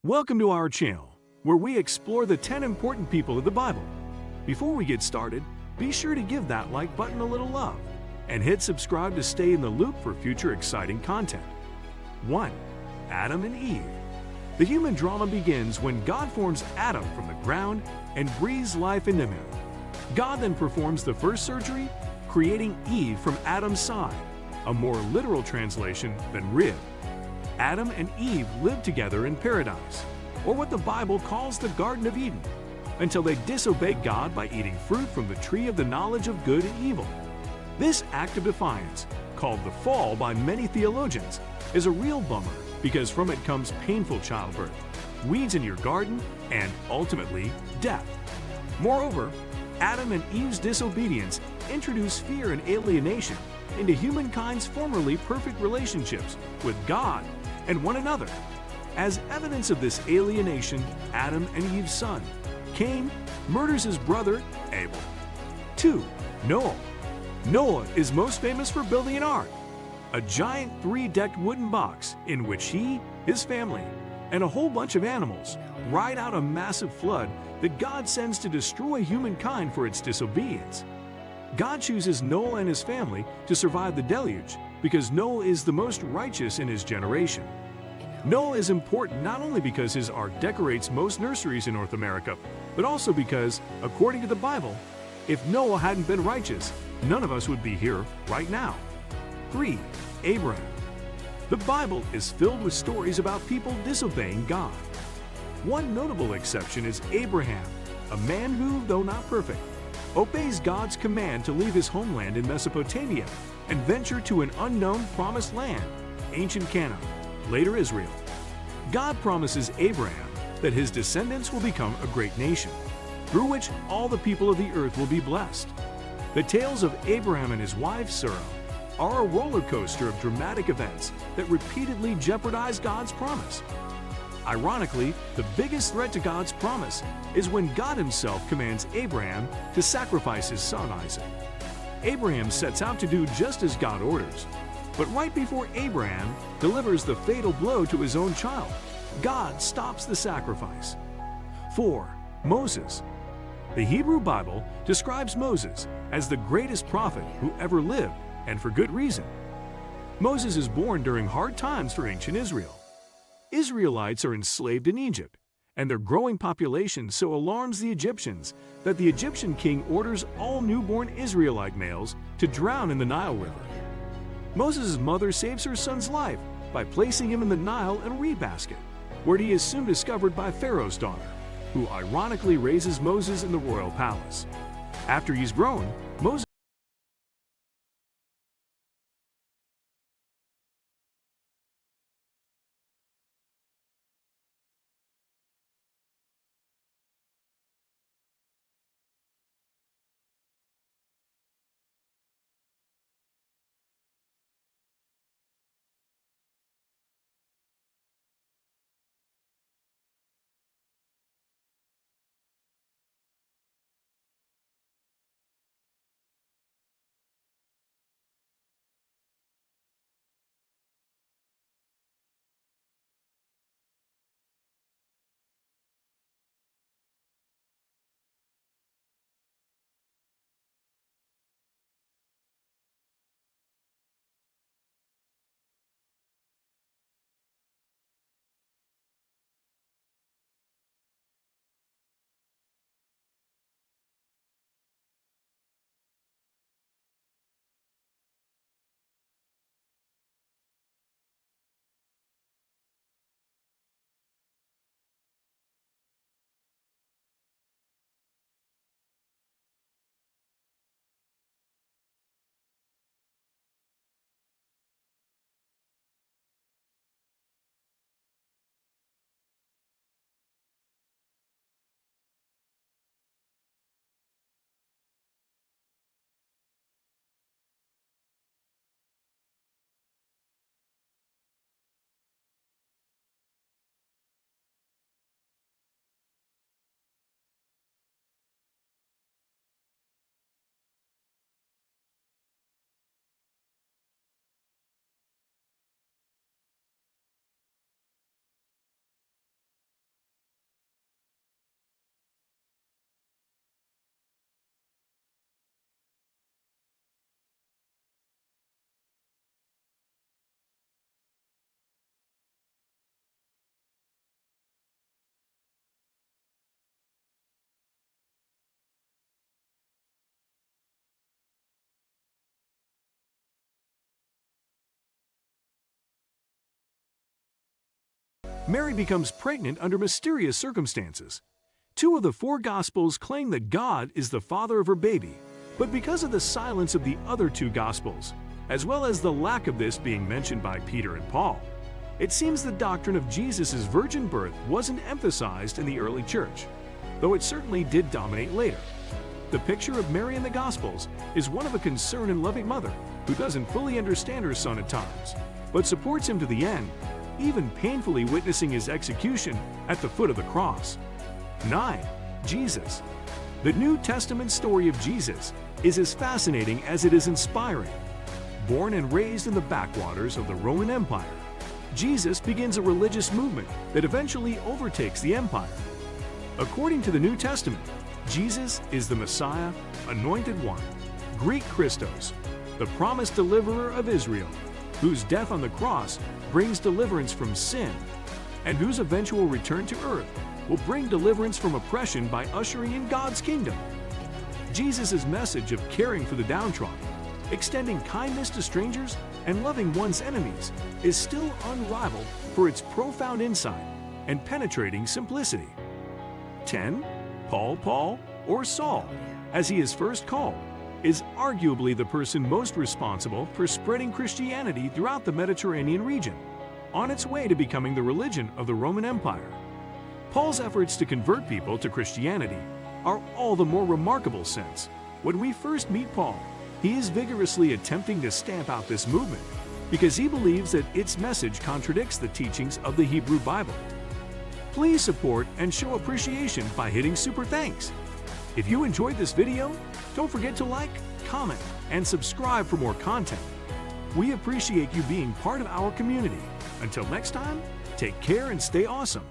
Welcome to our channel, where we explore the 10 important people of the Bible. Before we get started, be sure to give that like button a little love and hit subscribe to stay in the loop for future exciting content. 1. Adam and Eve. The human drama begins when God forms Adam from the ground and breathes life into him. God then performs the first surgery, creating Eve from Adam's side, a more literal translation than rib. Adam and Eve lived together in paradise, or what the Bible calls the Garden of Eden, until they disobeyed God by eating fruit from the tree of the knowledge of good and evil. This act of defiance, called the fall by many theologians, is a real bummer because from it comes painful childbirth, weeds in your garden, and ultimately, death. Moreover, Adam and Eve's disobedience introduced fear and alienation into humankind's formerly perfect relationships with God and one another. As evidence of this alienation, Adam and Eve's son, Cain, murders his brother Abel. 2. Noah. Noah is most famous for building an ark, a giant 3-decked wooden box in which he, his family, and a whole bunch of animals ride out a massive flood that God sends to destroy humankind for its disobedience. God chooses Noah and his family to survive the deluge because Noah is the most righteous in his generation. Noah is important not only because his ark decorates most nurseries in North America, but also because, according to the Bible, if Noah hadn't been righteous, none of us would be here right now. 3. Abraham. The Bible is filled with stories about people disobeying God. One notable exception is Abraham, a man who, though not perfect, obeys God's command to leave his homeland in Mesopotamia and venture to an unknown promised land, ancient Canaan, later Israel. God promises Abraham that his descendants will become a great nation, through which all the people of the earth will be blessed. The tales of Abraham and his wife Sarah are a roller coaster of dramatic events that repeatedly jeopardize God's promise. Ironically, the biggest threat to God's promise is when God himself commands Abraham to sacrifice his son Isaac. Abraham sets out to do just as God orders, but right before Abraham delivers the fatal blow to his own child, God stops the sacrifice. 4. Moses. The Hebrew Bible describes Moses as the greatest prophet who ever lived, and for good reason. Moses is born during hard times for ancient Israel. Israelites are enslaved in Egypt, and their growing population so alarms the Egyptians that the Egyptian king orders all newborn Israelite males to drown in the Nile River. Moses' mother saves her son's life by placing him in the Nile in a reed basket, where he is soon discovered by Pharaoh's daughter, who ironically raises Moses in the royal palace. After he's grown, Moses Mary becomes pregnant under mysterious circumstances. 2 of the 4 Gospels claim that God is the father of her baby, but because of the silence of the other 2 Gospels, as well as the lack of this being mentioned by Peter and Paul, it seems the doctrine of Jesus' virgin birth wasn't emphasized in the early church, though it certainly did dominate later. The picture of Mary in the Gospels is one of a concerned and loving mother who doesn't fully understand her son at times, but supports him to the end, even painfully witnessing his execution at the foot of the cross. 9. Jesus. The New Testament story of Jesus is as fascinating as it is inspiring. Born and raised in the backwaters of the Roman Empire, Jesus begins a religious movement that eventually overtakes the empire. According to the New Testament, Jesus is the Messiah, Anointed One, Greek Christos, the promised deliverer of Israel, whose death on the cross brings deliverance from sin, and whose eventual return to earth will bring deliverance from oppression by ushering in God's kingdom. Jesus' message of caring for the downtrodden, extending kindness to strangers, and loving one's enemies is still unrivaled for its profound insight and penetrating simplicity. 10. Paul, or Saul, as he is first called, is arguably the person most responsible for spreading Christianity throughout the Mediterranean region, on its way to becoming the religion of the Roman Empire. Paul's efforts to convert people to Christianity are all the more remarkable since, when we first meet Paul, he is vigorously attempting to stamp out this movement because he believes that its message contradicts the teachings of the Hebrew Bible. Please support and show appreciation by hitting Super Thanks. If you enjoyed this video, don't forget to like, comment, and subscribe for more content. We appreciate you being part of our community. Until next time, take care and stay awesome.